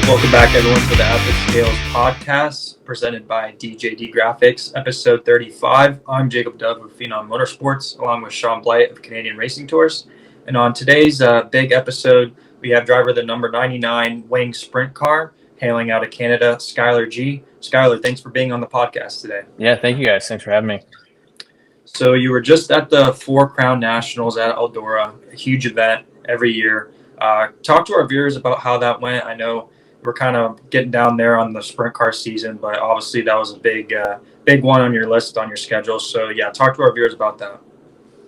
Welcome back, everyone, to the Epic Scales podcast presented by DJD Graphics, episode 35. I'm Jacob Dove of Phenom Motorsports, along with Shaun Blight of Canadian Racing Tours. And on today's big episode, we have driver the number 99 Wing Sprint car, hailing out of Canada, SKYLAR GEE. SKYLAR, thanks for being on the podcast today. Yeah, thank you guys. Thanks for having me. So you were just at the Four Crown Nationals at Eldora, a huge event every year. Talk to our viewers about how that went. I know we're kind of getting down there on the sprint car season, but obviously that was a big one on your list, on your schedule. So yeah, talk to our viewers about that.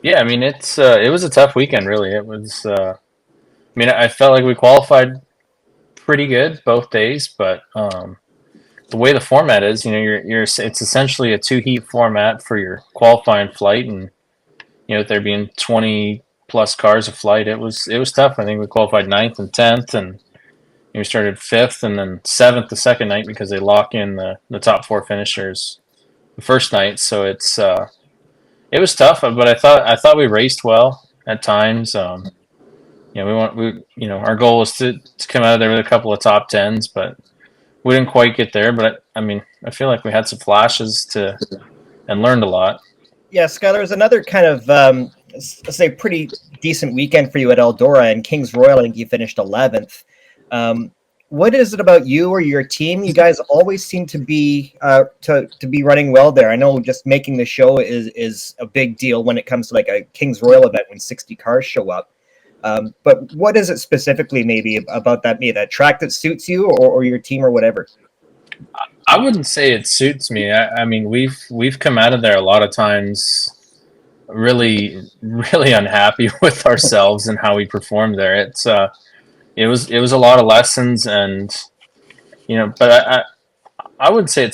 Yeah, I mean it was a tough weekend, really. It was. I felt like we qualified pretty good both days, but the way the format is, it's essentially a 2-heat format for your qualifying flight, and there being 20 plus cars a flight, it was tough. I think we qualified 9th and 10th, and we started 5th and then 7th the second night because they lock in the top 4 finishers the first night. So it was tough, but I thought we raced well at times. Our goal was to come out of there with a couple of top 10s, but we didn't quite get there. But I feel like we had some flashes and learned a lot. Yeah, SKYLAR, is another kind of let's say pretty decent weekend for you at Eldora and Kings Royal. I think you finished 11th. What is it about you or your team? You guys always seem to be to be running well there. I know just making the show is a big deal when it comes to like a Kings Royal event when 60 cars show up. But what is it specifically maybe about that track that suits you or your team or whatever? I wouldn't say it suits me. I mean, we've come out of there a lot of times really, really unhappy with ourselves and how we performed there. It was a lot of lessons, and but I would say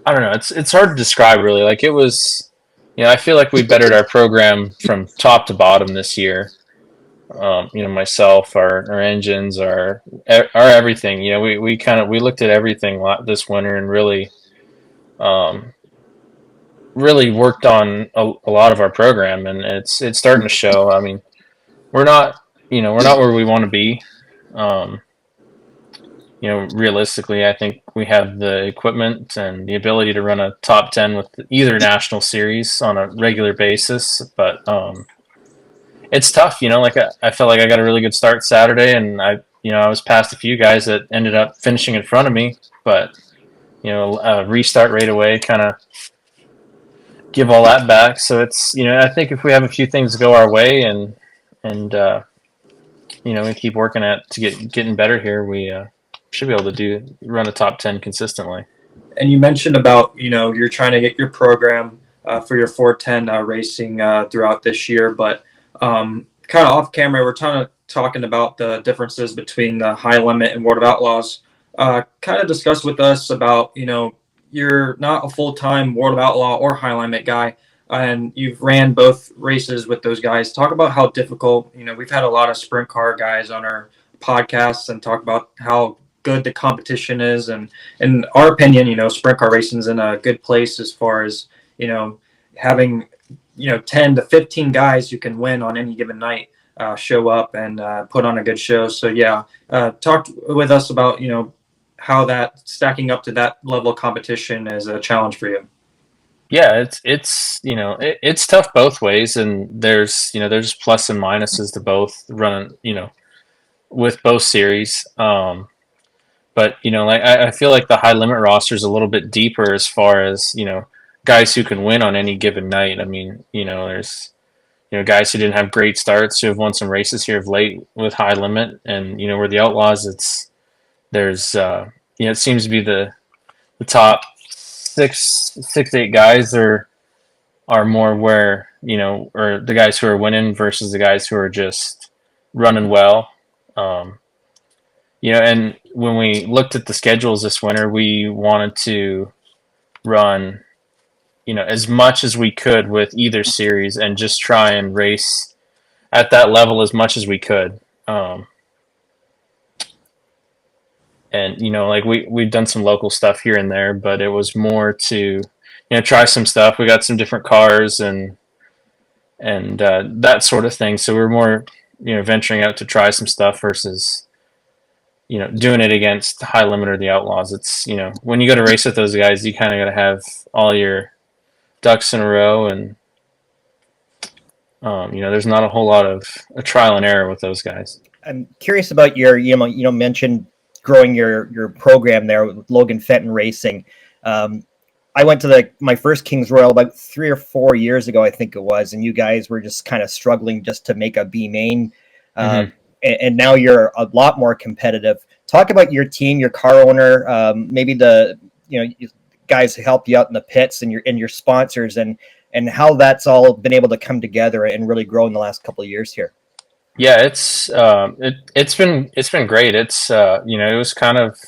I don't know. It's hard to describe really. Like it was, I feel like we bettered our program from top to bottom this year. Myself, our engines, our everything. We looked at everything this winter and really worked on a lot of our program, and it's starting to show. I mean, we're not where we want to be. Realistically, I think we have the equipment and the ability to run a top 10 with either national series on a regular basis, but it's tough. I felt like I got a really good start Saturday, and I was past a few guys that ended up finishing in front of me, but restart right away, kind of give all that back. So it's I think if we have a few things go our way and we keep working getting better here, we should be able to run a top 10 consistently. And you mentioned about you're trying to get your program for your 410 racing throughout this year, but kind of off camera, we're talking about the differences between the high limit and World of Outlaws. Kind of discuss with us about you're not a full-time World of Outlaw or high limit guy, and you've ran both races with those guys. Talk about how difficult, we've had a lot of sprint car guys on our podcasts and talk about how good the competition is. And in our opinion, sprint car racing is in a good place as far as, having, 10 to 15 guys who can win on any given night show up and put on a good show. So yeah, talk with us about, how that stacking up to that level of competition is a challenge for you. Yeah, it's tough both ways, and there's plus and minuses to both running, with both series. But I feel like the high limit roster is a little bit deeper as far as guys who can win on any given night. I mean, there's guys who didn't have great starts who have won some races here of late with high limit, and where the Outlaws, it seems to be the top 6 to 8 guys are more where or the guys who are winning versus the guys who are just running well. And when we looked at the schedules this winter, we wanted to run as much as we could with either series and just try and race at that level as much as we could. And we've done some local stuff here and there, but it was more to try some stuff. We got some different cars and that sort of thing. So we're more venturing out to try some stuff versus doing it against the High Limit or the Outlaws. It's, when you go to race with those guys, you kind of got to have all your ducks in a row, and there's not a whole lot of a trial and error with those guys. I'm curious about your, mentioned growing your program there with Logan Fenton Racing. I went to my first Kings Royal about 3 or 4 years ago, I think it was, and you guys were just kind of struggling just to make a B main. And now you're a lot more competitive. Talk about your team, your car owner, maybe the guys who help you out in the pits, and your sponsors, and how that's all been able to come together and really grow in the last couple of years here. Yeah, it's been great. It's it was kind of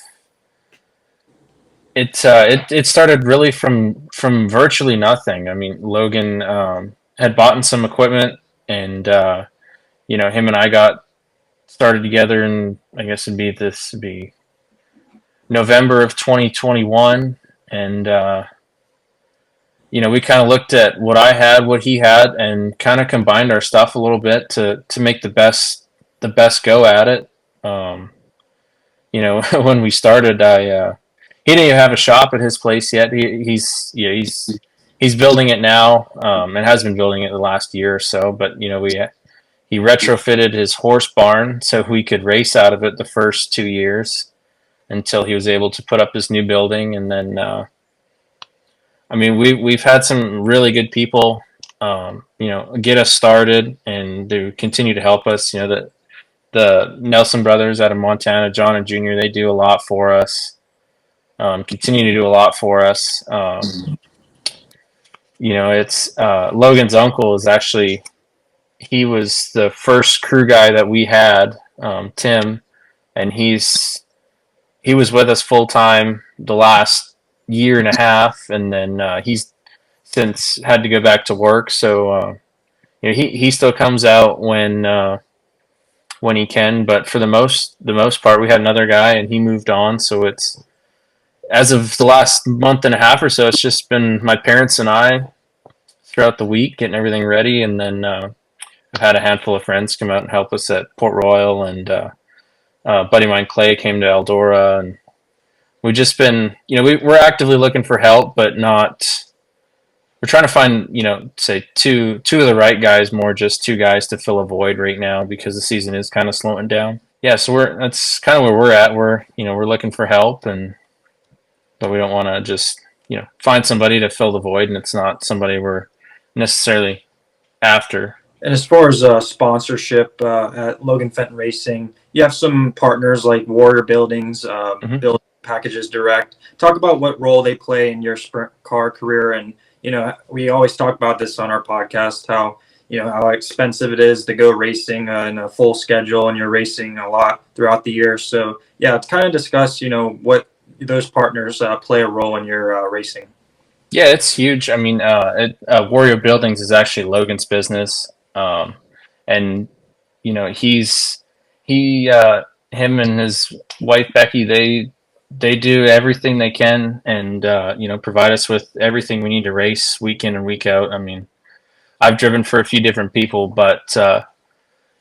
it started really from virtually nothing. I mean, Logan had bought some equipment, and him and I got started together, and I guess it'd be November of 2021, and we kind of looked at what I had, what he had, and kind of combined our stuff a little bit to make the best go at it. When we started, he didn't even have a shop at his place yet. He's building it now, and has been building it the last year or so. But he retrofitted his horse barn so we could race out of it the first 2 years until he was able to put up his new building. And then, we've had some really good people, get us started and to continue to help us. The Nelson brothers out of Montana, John and Junior, they do a lot for us. Continue to do a lot for us. It's Logan's uncle is actually, he was the first crew guy that we had, Tim, and he was with us full time the last year and a half, and then he's since had to go back to work. So he still comes out when he can, but for the most part, we had another guy, and he moved on. So it's, as of the last month and a half or so, it's just been my parents and I throughout the week getting everything ready, and then I've had a handful of friends come out and help us at Port Royal, and buddy of mine Clay came to Eldora, and we've just been, we're actively looking for help, but not. We're trying to find, say two of the right guys, more just two guys to fill a void right now because the season is kind of slowing down. Yeah, so that's kind of where we're at. We're looking for help, but we don't want to just find somebody to fill the void, and it's not somebody we're necessarily after. And as far as sponsorship at Logan Fenton Racing, you have some partners like Warrior Buildings, Building Packages Direct. Talk about what role they play in your sprint car career. And we always talk about this on our podcast, how expensive it is to go racing in a full schedule, and you're racing a lot throughout the year. So yeah, to kind of discuss what those partners play a role in your racing. Yeah, it's huge. I mean, Warrior Buildings is actually Logan's business, and him and his wife Becky, they do everything they can, and provide us with everything we need to race week in and week out. I mean, I've driven for a few different people, but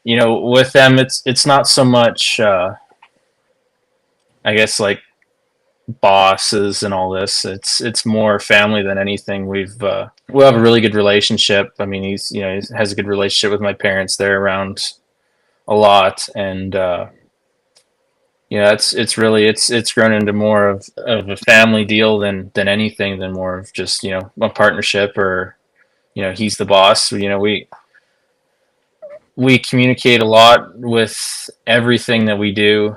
with them, it's not so much, I guess, like bosses and all this. It's more family than anything. We have a really good relationship. I mean, he has a good relationship with my parents. They're around a lot, and it's grown into more of a family deal than anything, than more of just a partnership, or he's the boss. We communicate a lot with everything that we do,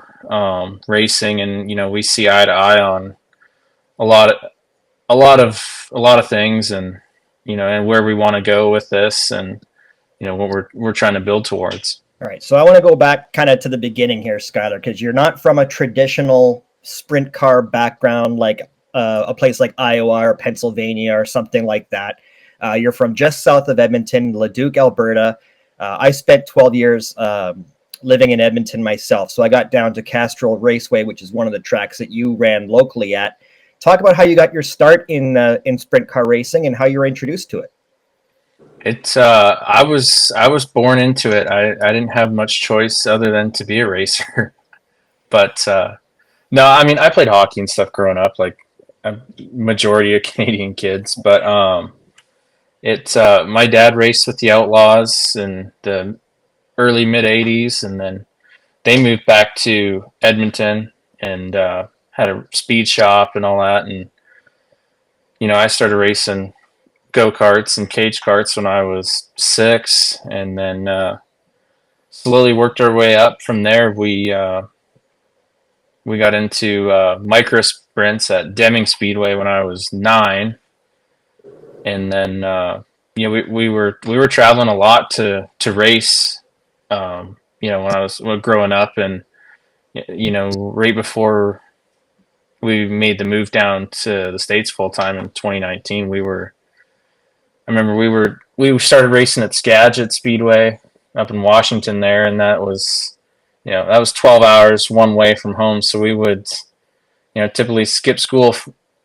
racing, and we see eye to eye on a lot of things, and and where we want to go with this, and what we're trying to build towards. All right, so I want to go back kind of to the beginning here, SKYLAR, because you're not from a traditional sprint car background like a place like Iowa or Pennsylvania or something like that. You're from just south of Edmonton, Leduc, Alberta. I spent 12 years living in Edmonton myself, so I got down to Castrol Raceway, which is one of the tracks that you ran locally at. Talk about how you got your start in sprint car racing and how you were introduced to it. It's I was born into it. I didn't have much choice other than to be a racer. But no, I mean, I played hockey and stuff growing up, like a majority of Canadian kids. But my dad raced with the Outlaws in the early mid '80s, and then they moved back to Edmonton and had a speed shop and all that. And I started racing go karts and cage karts when I was 6, and then slowly worked our way up from there. We got into micro sprints at Deming Speedway when I was 9, and then we were traveling a lot to race. When I was growing up, and right before we made the move down to the States full time in 2019, I remember we started racing at Skagit Speedway up in Washington there, and that was 12 hours one way from home. So we would typically skip school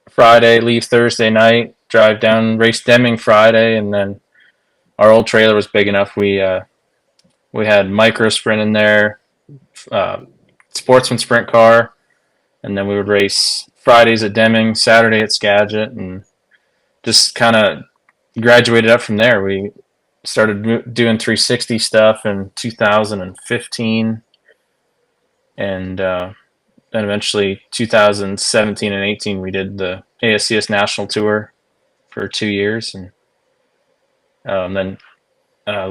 Friday, leave Thursday night, drive down, race Deming Friday, and then our old trailer was big enough. We had micro sprint in there, sportsman sprint car, and then we would race Fridays at Deming, Saturday at Skagit, and just kind of graduated up from there. We started doing 360 stuff in 2015, and then eventually 2017 and 18 we did the ASCS National Tour for 2 years, and then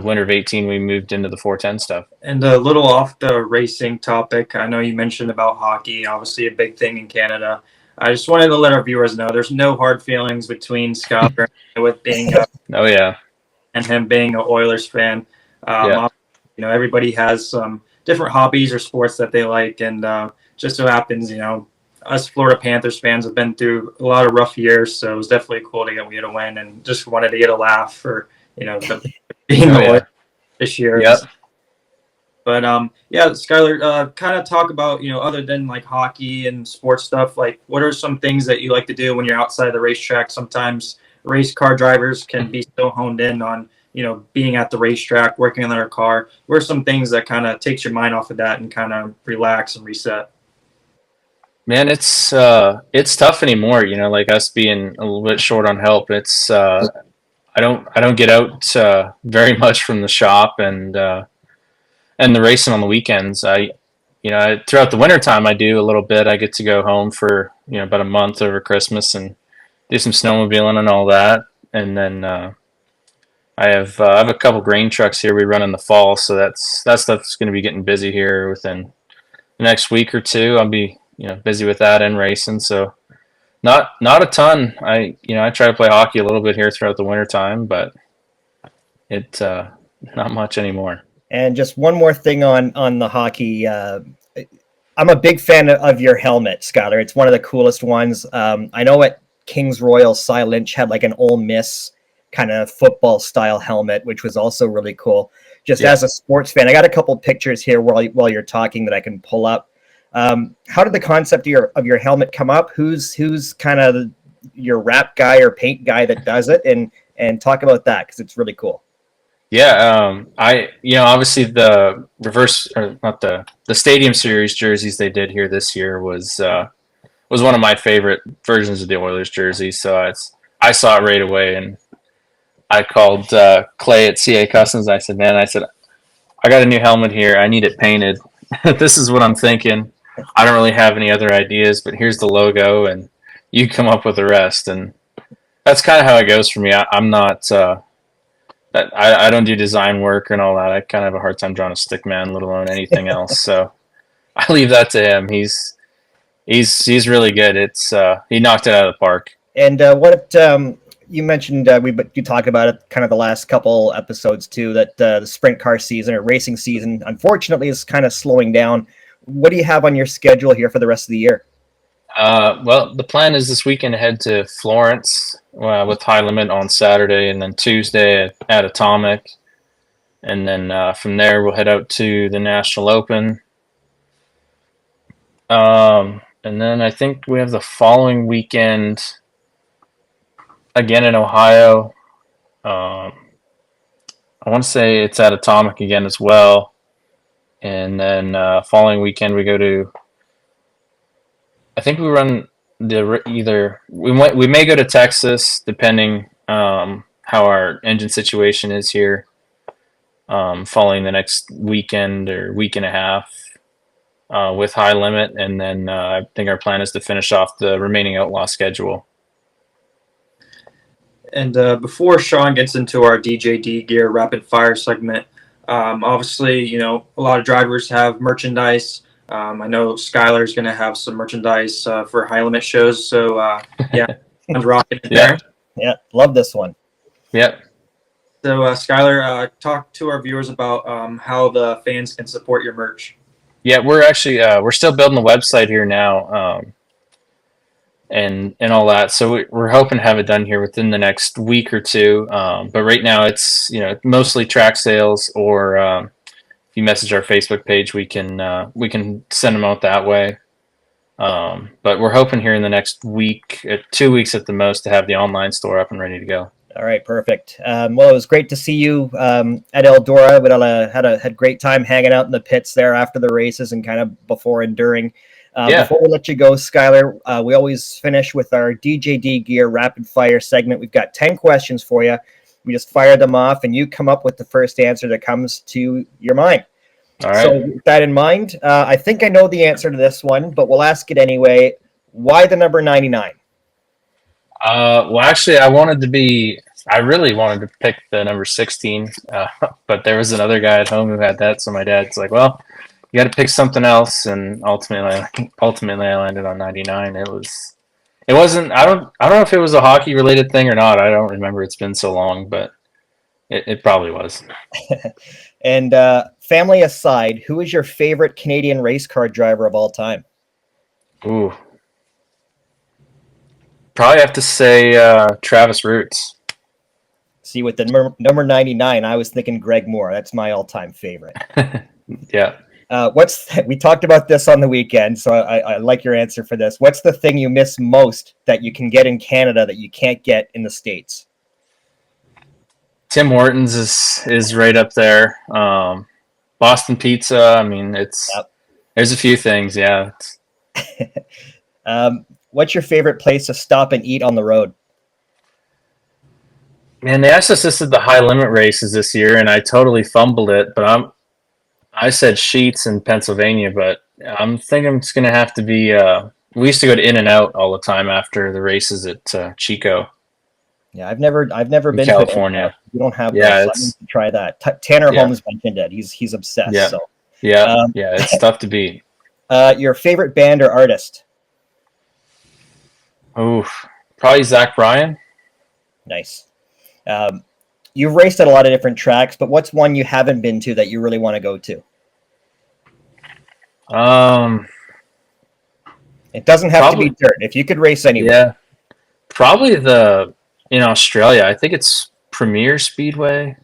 winter of 18 we moved into the 410 stuff. And a little off the racing topic, I know you mentioned about hockey, obviously a big thing in Canada. I just wanted to let our viewers know there's no hard feelings between Skylar with being oh yeah, and him being an Oilers fan. Everybody has some different hobbies or sports that they like, and just so happens, us Florida Panthers fans have been through a lot of rough years, so it was definitely cool to get a win, and just wanted to get a laugh for being the Oilers this year. Yep. But Skylar, kind of talk about other than like hockey and sports stuff, like what are some things that you like to do when you're outside the racetrack? Sometimes race car drivers can be so honed in on being at the racetrack, working on their car. What are some things that kind of takes your mind off of that and kind of relax and reset? Man, it's tough anymore. Like us being a little bit short on help. It's I don't get out very much from the shop and the racing on the weekends. Throughout the wintertime I do a little bit. I get to go home for about a month over Christmas and do some snowmobiling and all that. And then I have a couple grain trucks here we run in the fall, so that stuff's going to be getting busy here within the next week or two. I'll be busy with that and racing. So not a ton. I try to play hockey a little bit here throughout the wintertime, but it not much anymore. And just one more thing on the hockey. I'm a big fan of your helmet, Skylar. It's one of the coolest ones. I know at Kings Royal, Cy Lynch had like an Ole Miss kind of football style helmet, which was also really cool. Just as a sports fan, I got a couple pictures here while you're talking that I can pull up. How did the concept of your helmet come up? Who's kind of your wrap guy or paint guy that does it, and talk about that because it's really cool. Yeah, obviously the the Stadium Series jerseys they did here this year was one of my favorite versions of the Oilers jersey. So I saw it right away, and I called Clay at CA Customs. I said, I got a new helmet here. I need it painted. This is what I'm thinking. I don't really have any other ideas, but here's the logo, and you come up with the rest. And that's kind of how it goes for me. I'm not. I don't do design work and all that. I kind of have a hard time drawing a stick man, let alone anything else. So I leave that to him. He's really good. He knocked it out of the park. And what you mentioned, you talked about it kind of the last couple episodes too, that the sprint car season or racing season, unfortunately, is kind of slowing down. What do you have on your schedule here for the rest of the year? Well, the plan is this weekend to head to Florence with High Limit on Saturday, and then Tuesday at Atomic. And then from there, we'll head out to the National Open. And then I think we have the following weekend again in Ohio. I want to say it's at Atomic again as well. And then following weekend, we go to I think we run we may go to Texas depending how our engine situation is here following the next weekend or week and a half with high limit, and then I think our plan is to finish off the remaining Outlaw schedule. And before Shaun gets into our DJD gear rapid fire segment, obviously, you know, a lot of drivers have merchandise. I know SKYLAR is going to have some merchandise for high limit shows. So, yeah, I'm rocking it there. Yeah, love this one. Yep. So, SKYLAR, talk to our viewers about how the fans can support your merch. Yeah, we're actually we're still building the website here now, and all that. So we're hoping to have it done here within the next week or two. But right now it's mostly track sales, or if you message our Facebook page, we can send them out that way. But we're hoping here in the next week, 2 weeks at the most, to have the online store up and ready to go. All right, perfect. Well, it was great to see you at Eldora. We had a great time hanging out in the pits there after the races and kind of before and during. Before we let you go, SKYLAR, we always finish with our DJD Gear Rapid Fire segment. We've got 10 questions for you. We just fire them off, and you come up with the first answer that comes to your mind. All right. So with that in mind, I think I know the answer to this one, but we'll ask it anyway. Why the number 99? Well, actually, I really wanted to pick the number 16, but there was another guy at home who had that, so my dad's like, well, you got to pick something else, and ultimately I landed on 99. It wasn't. I don't know if it was a hockey related thing or not. I don't remember. It's been so long, but it probably was. And family aside, who is your favorite Canadian race car driver of all time? Ooh, probably have to say Travis Roots. See, with the number 99, I was thinking Greg Moore. That's my all-time favorite. Yeah. We talked about this on the weekend, so I like your answer for this. What's the thing you miss most that you can get in Canada that you can't get in the States? Tim Hortons is right up there. Boston pizza. I mean, there's a few things. Yeah. What's your favorite place to stop and eat on the road? Man, they asked us this at the high limit races this year, and I totally fumbled it. But I said Sheets in Pennsylvania, but I'm thinking it's going to have to be. We used to go to In-N-Out all the time after the races at Chico. Yeah, I've never been California. We don't have yeah, those, so I need to try that. Tanner Holmes mentioned it. He's obsessed. Yeah, so. yeah, it's tough to beat. Your favorite band or artist? Oh, probably Zach Bryan. Nice. You've raced at a lot of different tracks, but what's one you haven't been to that you really want to go to? It doesn't have to be dirt. If you could race anywhere. Yeah, probably in Australia. I think it's Premier Speedway,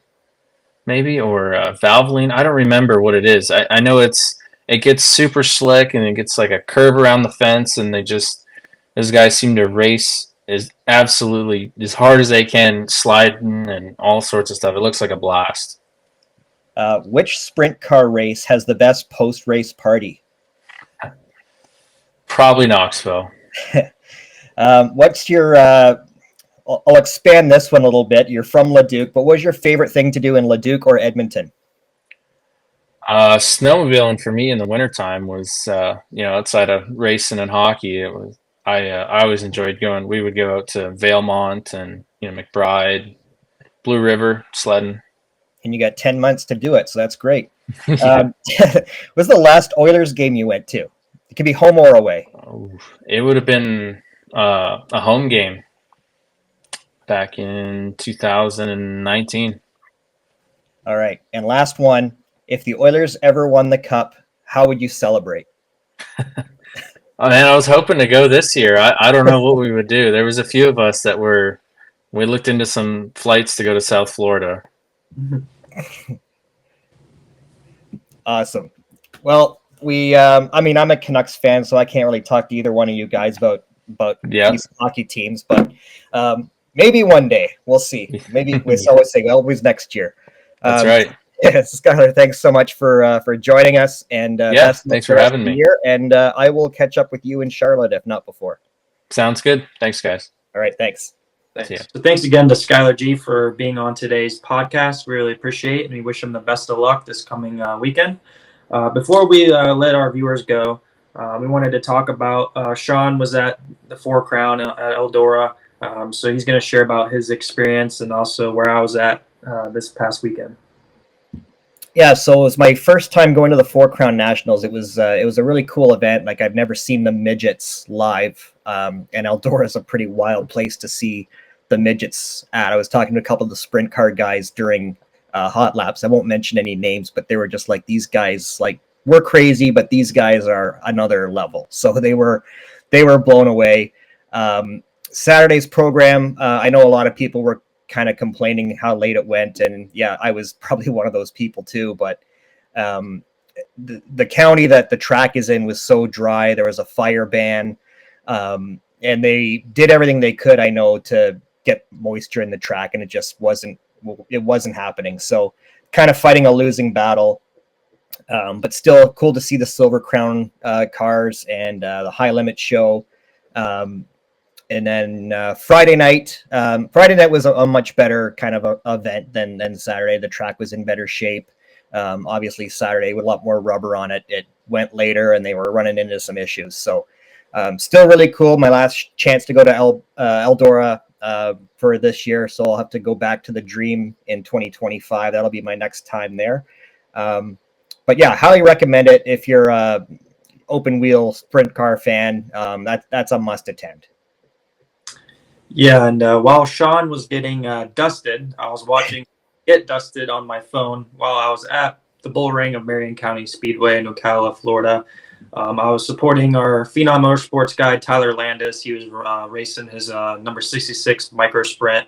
maybe, or Valvoline. I don't remember what it is. I know it gets super slick and it gets like a curve around the fence, and those guys seem to race is absolutely as hard as they can, sliding and all sorts of stuff. It looks like a blast. Which sprint car race has the best post-race party? Probably Knoxville. What's your I'll expand this one a little bit. You're from Leduc, but what was your favorite thing to do in Leduc or Edmonton? Snowmobiling for me in the wintertime was, outside of racing and hockey, it was, I always enjoyed going. We would go out to Valemont and, McBride, Blue River, sledding. And you got 10 months to do it, so that's great. What's the last Oilers game you went to? It could be home or away. Oh, it would have been a home game back in 2019. All right. And last one, if the Oilers ever won the cup, how would you celebrate? Oh, man, I was hoping to go this year. I don't know what we would do. There was a few of us that we looked into some flights to go to South Florida. Awesome. Well, I'm a Canucks fan, so I can't really talk to either one of you guys about these hockey teams, but maybe one day we'll see. Maybe we always say always next year. That's right. Skylar, thanks so much for joining us, and Yeah, best of luck thanks the for rest having of the me. year. And I will catch up with you in Charlotte, if not before. Sounds good. Thanks, guys. All right, thanks. See ya. Thanks. So thanks again to SKYLAR GEE for being on today's podcast. We really appreciate it, and we wish him the best of luck this coming weekend. Before we let our viewers go, we wanted to talk about Shaun was at the Four Crown at Eldora, so he's going to share about his experience and also where I was at this past weekend. Yeah, so it was my first time going to the Four Crown Nationals. It was a really cool event. Like, I've never seen the midgets live, and Eldora is a pretty wild place to see the midgets at. I was talking to a couple of the sprint car guys during hot laps. I won't mention any names, but they were just like, these guys, like, we're crazy, but these guys are another level. So they were blown away. Saturday's program, I know a lot of people were kind of complaining how late it went, and yeah, I was probably one of those people too. But the county that the track is in was so dry. There was a fire ban, and they did everything they could, I know, to get moisture in the track, and it just wasn't happening. So kind of fighting a losing battle, but still cool to see the Silver Crown cars and the high limit show. And then Friday night was a much better kind of a event than Saturday. The track was in better shape. Obviously, Saturday with a lot more rubber on it. It went later, and they were running into some issues. So still really cool. My last chance to go to Eldora for this year, so I'll have to go back to the Dream in 2025. That'll be my next time there. But yeah, highly recommend it if you're a open wheel sprint car fan. That's a must attend. Yeah, and while Shaun was getting dusted, I was watching get dusted on my phone while I was at the Bull Ring of Marion County Speedway in Ocala, Florida. I was supporting our Phenom Motorsports guy, Tyler Landis. He was racing his number 66 micro sprint.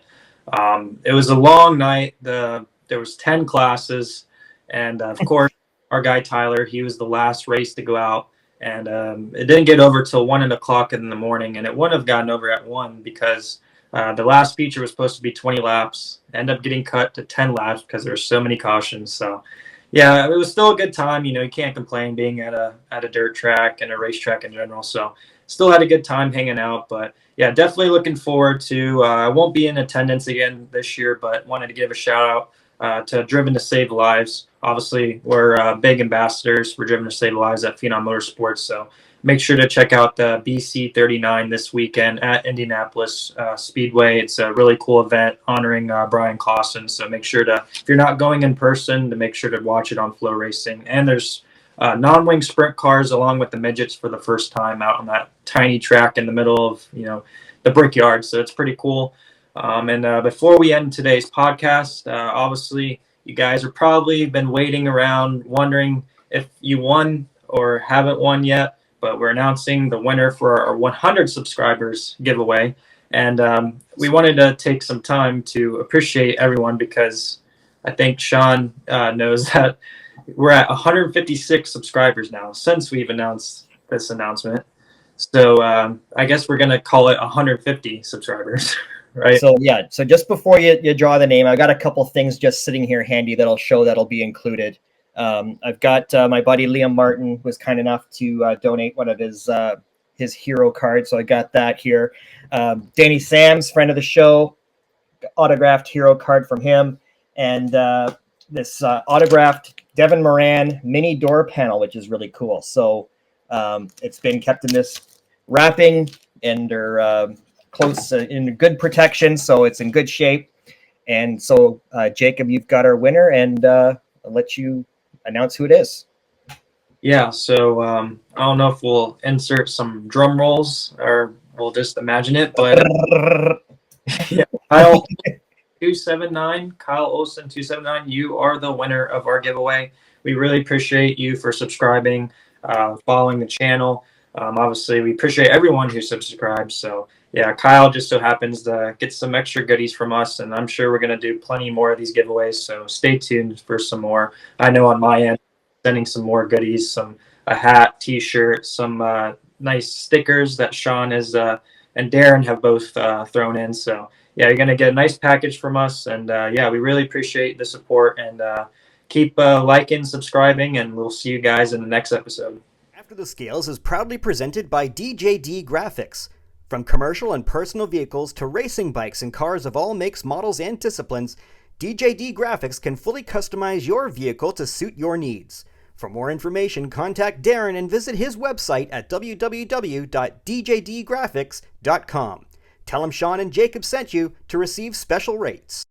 It was a long night. There was 10 classes, and of course, our guy Tyler, he was the last race to go out. And it didn't get over till 1 o'clock in the morning, and it wouldn't have gotten over at 1 because the last feature was supposed to be 20 laps. Ended up getting cut to 10 laps because there were so many cautions. So, yeah, it was still a good time. You know, you can't complain being at a dirt track and a racetrack in general. So, still had a good time hanging out. But yeah, definitely looking forward to. I won't be in attendance again this year, but wanted to give a shout out to Driven to Save Lives. Obviously, we're big ambassadors for Driven to Save Lives at Phenom Motorsports. So make sure to check out the BC 39 this weekend at Indianapolis Speedway. It's a really cool event honoring Brian Clausen. So make sure to, if you're not going in person, to make sure to watch it on Flow Racing. And there's non-wing sprint cars along with the midgets for the first time out on that tiny track in the middle of, the Brickyard. So it's pretty cool. And before we end today's podcast, obviously you guys are probably been waiting around wondering if you won or haven't won yet, but we're announcing the winner for our 100 subscribers giveaway. And we wanted to take some time to appreciate everyone because I think Shaun knows that we're at 156 subscribers now since we've announced this announcement. So I guess we're going to call it 150 subscribers. Right. So yeah, so just before you draw the name, I've got a couple things just sitting here handy that'll be included. I've got my buddy Liam Martin was kind enough to donate one of his hero cards, so I got that here. Danny Sams, friend of the show, autographed hero card from him, and this autographed Devin Moran mini door panel, which is really cool. So it's been kept in this wrapping under close in good protection, so it's in good shape. And so Jacob, you've got our winner, and I'll let you announce who it is. Yeah, so I don't know if we'll insert some drum rolls or we'll just imagine it, but yeah, Kyle 279, Kyle Olson 279, you are the winner of our giveaway. We really appreciate you for subscribing, following the channel. Obviously, we appreciate everyone who subscribes. So yeah, Kyle just so happens to get some extra goodies from us, and I'm sure we're going to do plenty more of these giveaways. So stay tuned for some more. I know on my end, sending some more goodies, a hat, T-shirt, some nice stickers that Shaun has and Darren have both thrown in. So yeah, you're going to get a nice package from us, and yeah, we really appreciate the support. And keep liking, subscribing, and we'll see you guys in the next episode. After the Scales is proudly presented by DJD Graphics. From commercial and personal vehicles to racing bikes and cars of all makes, models, and disciplines, DJD Graphics can fully customize your vehicle to suit your needs. For more information, contact Darren and visit his website at www.djdgraphics.com. Tell him Shaun and Jacob sent you to receive special rates.